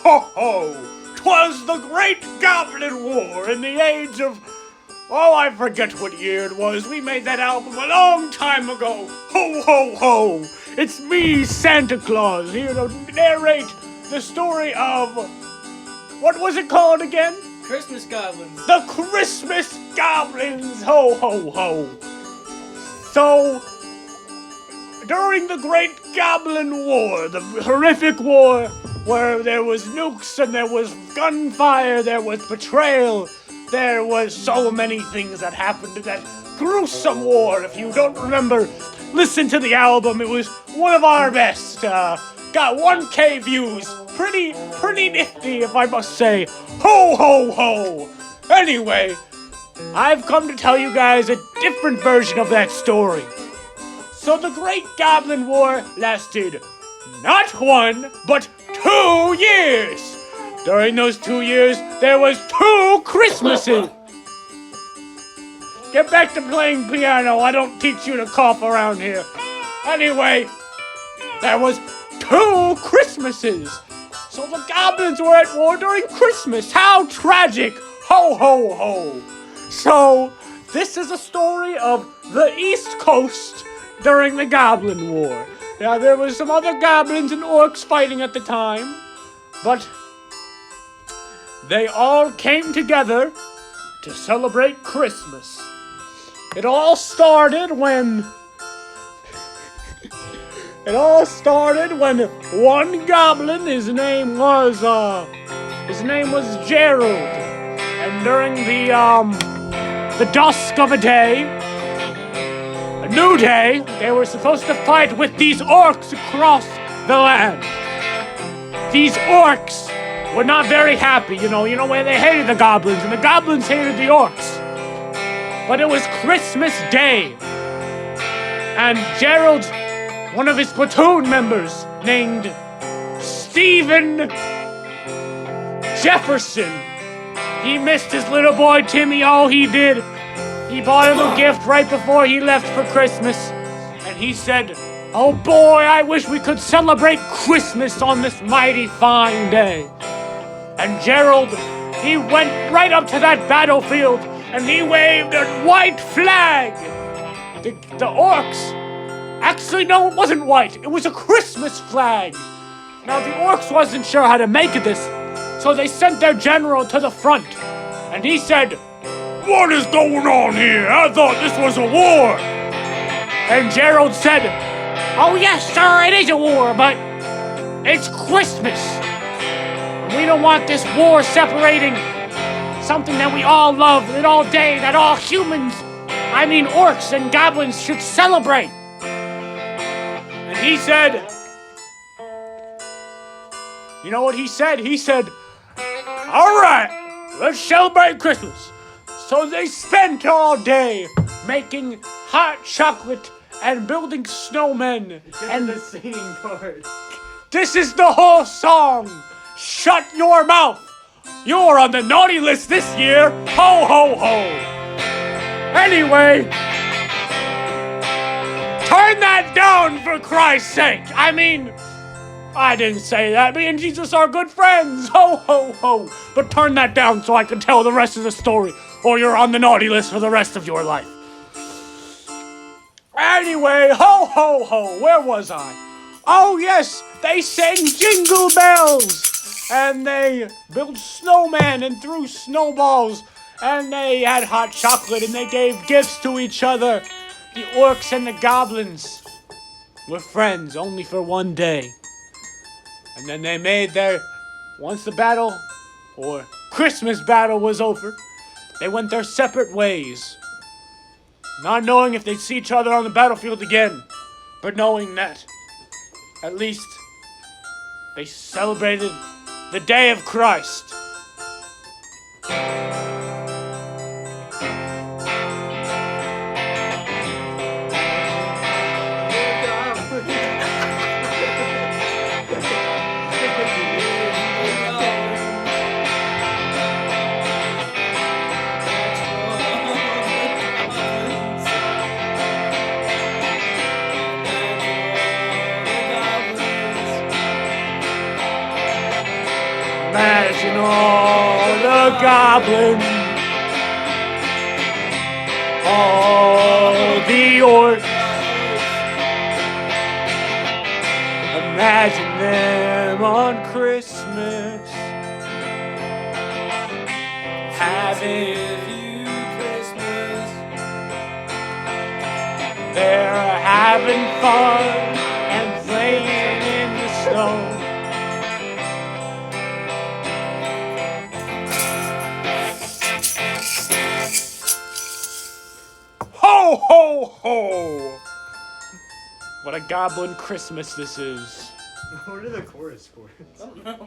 ho, ho! 'Twas the Great Goblin War in the age of... Oh, I forget what year it was. We made that album a long time ago. Ho, ho, ho! It's me, Santa Claus, here to narrate the story of... What was it called again? Christmas Goblins. The Christmas Goblins! Ho, ho, ho! So, during the Great Goblin War, the horrific war where there was nukes and there was gunfire, there was betrayal, there was so many things that happened in that gruesome war. If you don't remember, listen to the album. It was one of our best. Got 1K views. Pretty nifty, if I must say. Ho, ho, ho! Anyway, I've come to tell you guys a different version of that story. So the Great Goblin War lasted not 1, but 2 years. During those 2 years, there was 2 Christmases. Get back to playing piano. I don't teach you to cough around here. Anyway, there was 2 Christmases. So the goblins were at war during Christmas. How tragic. Ho, ho, ho. So, this is a story of the East Coast during the Goblin War. Now, there was some other goblins and orcs fighting at the time, but they all came together to celebrate Christmas. It all started when one goblin, his name was Gerald, and during the dusk of a day, a new day, they were supposed to fight with these orcs across the land. These orcs were not very happy, you know where they hated the goblins, and the goblins hated the orcs. But it was Christmas Day, and Gerald, one of his platoon members, named Stephen Jefferson, he missed his little boy Timmy. All he did, he bought him a gift right before he left for Christmas, and he said, "Oh boy, I wish we could celebrate Christmas on this mighty fine day." And Gerald, he went right up to that battlefield, and he waved a white flag. The orcs, actually, no, it wasn't white. It was a Christmas flag. Now, the orcs wasn't sure how to make of this, so they sent their general to the front, and he said, "What is going on here? I thought this was a war." And Gerald said, "Oh, yes, sir, it is a war, but it's Christmas. We don't want this war separating something that we all love, that all day, that all humans, I mean orcs and goblins, should celebrate." And he said, you know what he said? He said, "All right, let's celebrate Christmas." So they spent all day making hot chocolate and building snowmen. And the singing part. This is the whole song. Shut your mouth. You're on the naughty list this year. Ho, ho, ho. Anyway, turn that down for Christ's sake. I mean, I didn't say that. Me and Jesus are good friends. Ho, ho, ho. But turn that down so I can tell the rest of the story, or you're on the naughty list for the rest of your life. Anyway, ho, ho, ho. Where was I? Oh, yes, they sang jingle bells. And they built snowmen and threw snowballs. And they had hot chocolate and they gave gifts to each other. The orcs and the goblins were friends only for one day. And then they made once the battle, or Christmas battle, was over, they went their separate ways. Not knowing if they'd see each other on the battlefield again, but knowing that at least they celebrated the day of Christ. Imagine all the goblins, all the orcs. Imagine them on Christmas, having you Christmas. they're having fun and playing in the snow. Ho, ho, ho! What a goblin Christmas this is. What are the chorus chords? I don't know.